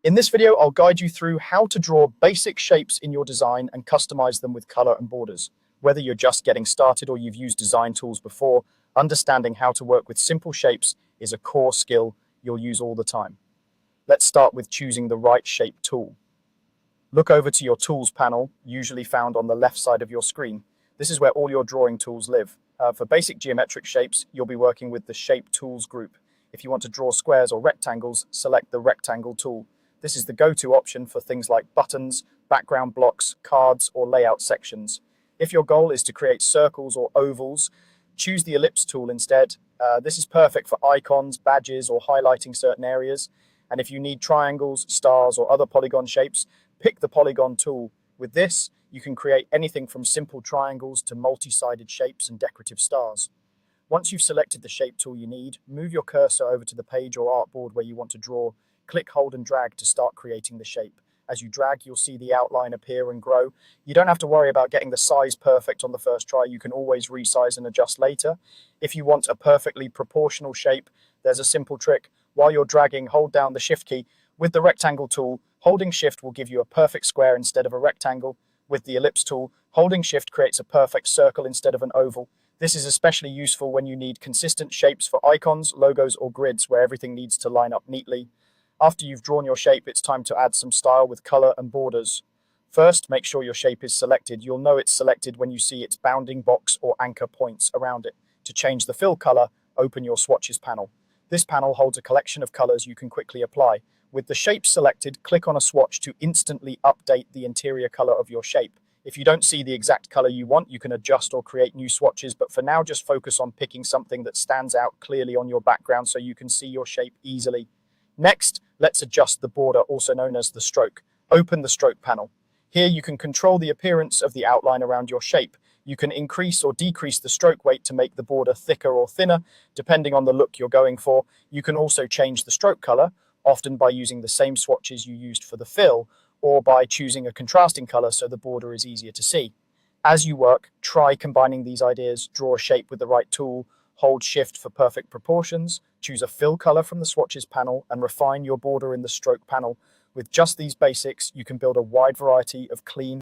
In this video, I'll guide you through how to draw basic shapes in your design and customize them with color and borders. Whether you're just getting started or you've used design tools before, understanding how to work with simple shapes is a core skill you'll use all the time. Let's start with choosing the right shape tool. Look over to your Tools panel, usually found on the left side of your screen. This is where all your drawing tools live. For basic geometric shapes, you'll be working with the Shape Tools group. If you want to draw squares or rectangles, select the Rectangle tool. This is the go-to option for things like buttons, background blocks, cards, or layout sections. If your goal is to create circles or ovals, choose the Ellipse tool instead. This is perfect for icons, badges, or highlighting certain areas. And if you need triangles, stars, or other polygon shapes, pick the Polygon tool. With this, you can create anything from simple triangles to multi-sided shapes and decorative stars. Once you've selected the shape tool you need, move your cursor over to the page or artboard where you want to draw. Click, hold, and drag to start creating the shape. As you drag, you'll see the outline appear and grow. You don't have to worry about getting the size perfect on the first try. You can always resize and adjust later. If you want a perfectly proportional shape, there's a simple trick. While you're dragging, hold down the Shift key. With the Rectangle tool, holding Shift will give you a perfect square instead of a rectangle. With the Ellipse tool, holding Shift creates a perfect circle instead of an oval. This is especially useful when you need consistent shapes for icons, logos, or grids where everything needs to line up neatly. After you've drawn your shape, it's time to add some style with color and borders. First, make sure your shape is selected. You'll know it's selected when you see its bounding box or anchor points around it. To change the fill color, open your swatches panel. This panel holds a collection of colors you can quickly apply. With the shape selected, click on a swatch to instantly update the interior color of your shape. If you don't see the exact color you want, you can adjust or create new swatches, but for now, just focus on picking something that stands out clearly on your background so you can see your shape easily. Next, let's adjust the border, also known as the stroke. Open the stroke panel. Here you can control the appearance of the outline around your shape. You can increase or decrease the stroke weight to make the border thicker or thinner, depending on the look you're going for. You can also change the stroke color, often by using the same swatches you used for the fill, or by choosing a contrasting color so the border is easier to see. As you work, try combining these ideas. Draw a shape with the right tool, hold Shift for perfect proportions, choose a fill color from the swatches panel, and refine your border in the stroke panel. With just these basics, you can build a wide variety of clean,